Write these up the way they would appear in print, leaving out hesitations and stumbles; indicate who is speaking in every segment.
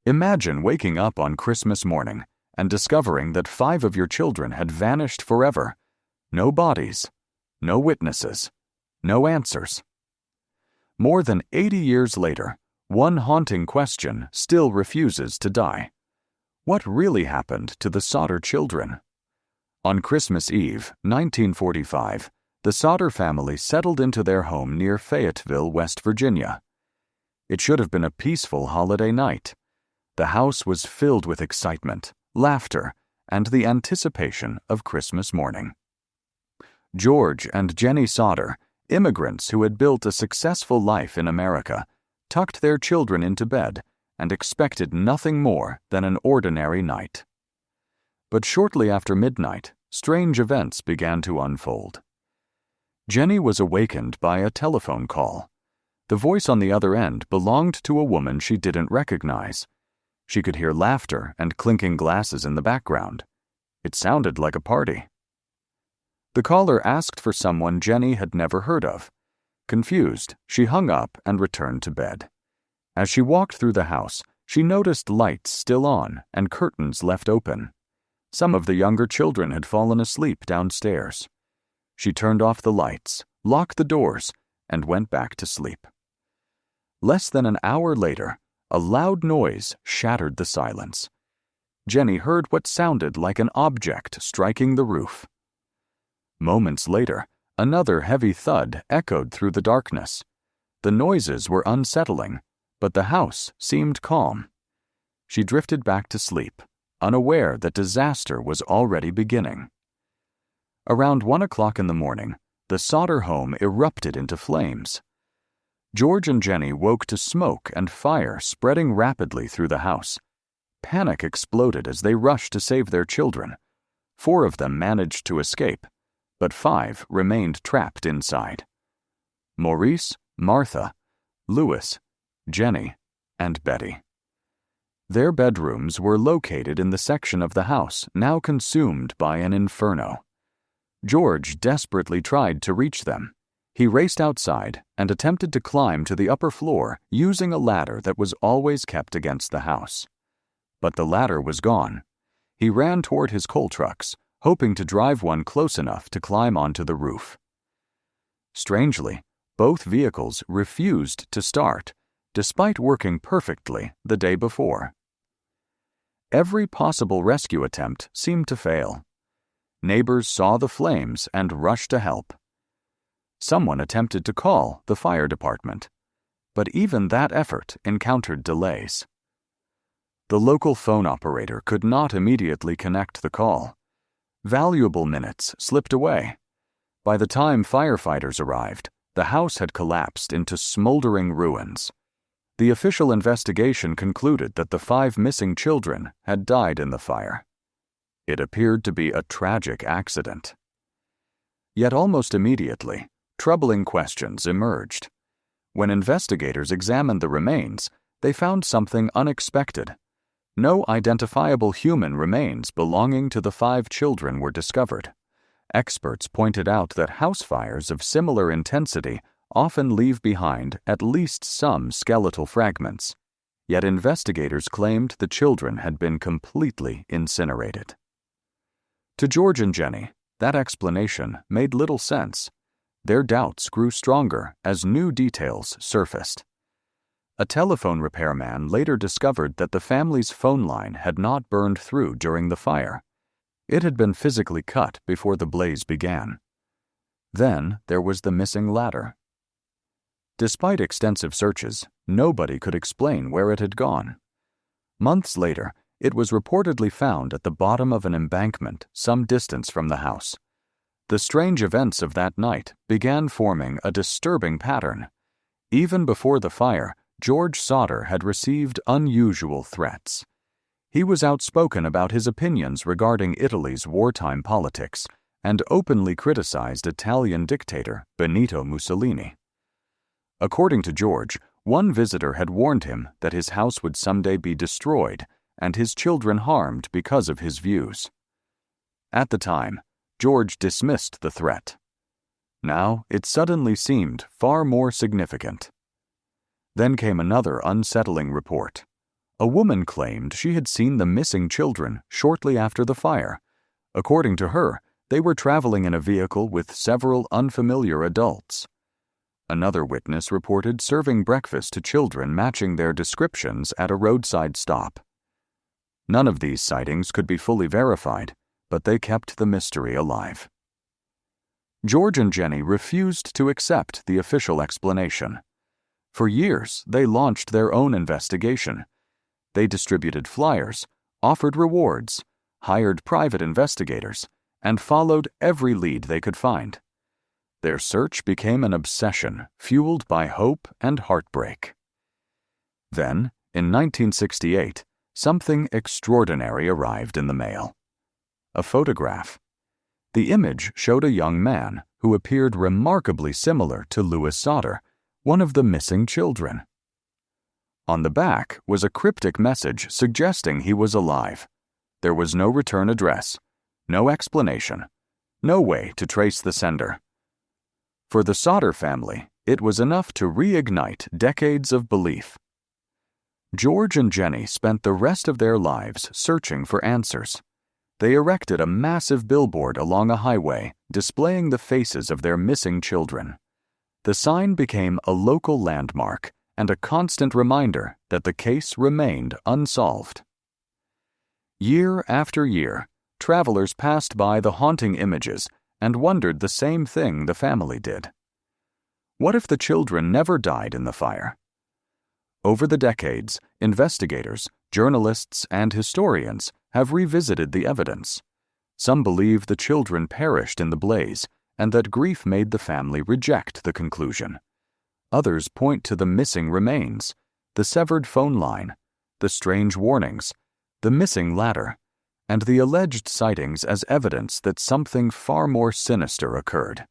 Speaker 1: Imagine waking up on Christmas morning and discovering that 5 of your children had vanished forever. No bodies, no witnesses, no answers. More than 80 years later, one haunting question still refuses to die. What really happened to the Sodder children? On Christmas Eve, 1945, the Sodder family settled into their home near Fayetteville, West Virginia. It should have been a peaceful holiday night. The house was filled with excitement, laughter, and the anticipation of Christmas morning. George and Jenny Sodder, immigrants who had built a successful life in America, tucked their children into bed and expected nothing more than an ordinary night. But shortly after midnight, strange events began to unfold. Jenny was awakened by a telephone call. The voice on the other end belonged to a woman she didn't recognize. She could hear laughter and clinking glasses in the background. It sounded like a party. The caller asked for someone Jenny had never heard of. Confused, she hung up and returned to bed. As she walked through the house, she noticed lights still on and curtains left open. Some of the younger children had fallen asleep downstairs. She turned off the lights, locked the doors, and went back to sleep. Less than an hour later, a loud noise shattered the silence. Jenny heard what sounded like an object striking the roof. Moments later, another heavy thud echoed through the darkness. The noises were unsettling, but the house seemed calm. She drifted back to sleep, unaware that disaster was already beginning. Around 1 o'clock in the morning, the Sodder home erupted into flames. George and Jenny woke to smoke and fire spreading rapidly through the house. Panic exploded as they rushed to save their children. 4 of them managed to escape, but 5 remained trapped inside. Maurice, Martha, Louis, Jenny, and Betty. Their bedrooms were located in the section of the house now consumed by an inferno. George desperately tried to reach them. He raced outside and attempted to climb to the upper floor using a ladder that was always kept against the house. But the ladder was gone. He ran toward his coal trucks, hoping to drive one close enough to climb onto the roof. Strangely, both vehicles refused to start, despite working perfectly the day before. Every possible rescue attempt seemed to fail. Neighbors saw the flames and rushed to help. Someone attempted to call the fire department, but even that effort encountered delays. The local phone operator could not immediately connect the call. Valuable minutes slipped away. By the time firefighters arrived, the house had collapsed into smoldering ruins. The official investigation concluded that the 5 missing children had died in the fire. It appeared to be a tragic accident. Yet almost immediately, troubling questions emerged. When investigators examined the remains, they found something unexpected. No identifiable human remains belonging to the 5 children were discovered. Experts pointed out that house fires of similar intensity often leave behind at least some skeletal fragments, yet investigators claimed the children had been completely incinerated. To George and Jenny, that explanation made little sense. Their doubts grew stronger as new details surfaced. A telephone repairman later discovered that the family's phone line had not burned through during the fire. It had been physically cut before the blaze began. Then there was the missing ladder. Despite extensive searches, nobody could explain where it had gone. Months later, it was reportedly found at the bottom of an embankment some distance from the house. The strange events of that night began forming a disturbing pattern. Even before the fire, George Sodder had received unusual threats. He was outspoken about his opinions regarding Italy's wartime politics and openly criticized Italian dictator Benito Mussolini. According to George, one visitor had warned him that his house would someday be destroyed and his children harmed because of his views. At the time, George dismissed the threat. Now it suddenly seemed far more significant. Then came another unsettling report. A woman claimed she had seen the missing children shortly after the fire. According to her, they were traveling in a vehicle with several unfamiliar adults. Another witness reported serving breakfast to children matching their descriptions at a roadside stop. None of these sightings could be fully verified, but they kept the mystery alive. George and Jenny refused to accept the official explanation. For years, they launched their own investigation. They distributed flyers, offered rewards, hired private investigators, and followed every lead they could find. Their search became an obsession fueled by hope and heartbreak. Then, in 1968, something extraordinary arrived in the mail. A photograph. The image showed a young man who appeared remarkably similar to Louis Sodder, one of the missing children. On the back was a cryptic message suggesting he was alive. There was no return address, no explanation, no way to trace the sender. For the Sodder family, it was enough to reignite decades of belief. George and Jenny spent the rest of their lives searching for answers. They erected a massive billboard along a highway displaying the faces of their missing children. The sign became a local landmark and a constant reminder that the case remained unsolved. Year after year, travelers passed by the haunting images and wondered the same thing the family did. What if the children never died in the fire? Over the decades, investigators, journalists, and historians have revisited the evidence. Some believe the children perished in the blaze and that grief made the family reject the conclusion. Others point to the missing remains, the severed phone line, the strange warnings, the missing ladder, and the alleged sightings as evidence that something far more sinister occurred.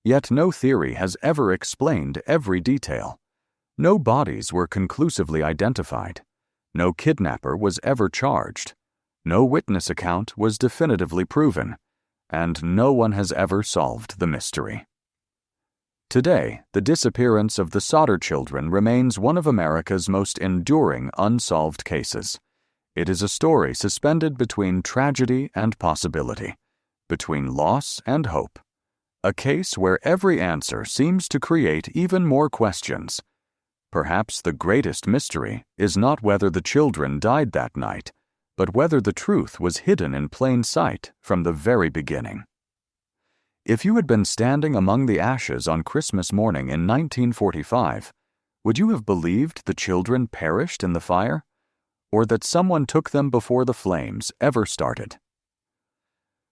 Speaker 1: Yet no theory has ever explained every detail. No bodies were conclusively identified. No kidnapper was ever charged. No witness account was definitively proven, and no one has ever solved the mystery. Today, the disappearance of the Sodder children remains one of America's most enduring unsolved cases. It is a story suspended between tragedy and possibility, between loss and hope. A case where every answer seems to create even more questions. Perhaps the greatest mystery is not whether the children died that night, but whether the truth was hidden in plain sight from the very beginning. If you had been standing among the ashes on Christmas morning in 1945, would you have believed the children perished in the fire? Or that someone took them before the flames ever started?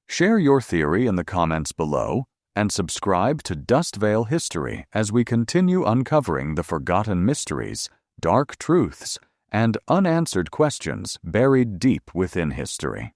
Speaker 1: Share your theory in the comments below and subscribe to Dustveil History as we continue uncovering the forgotten mysteries, dark truths, and unanswered questions buried deep within history.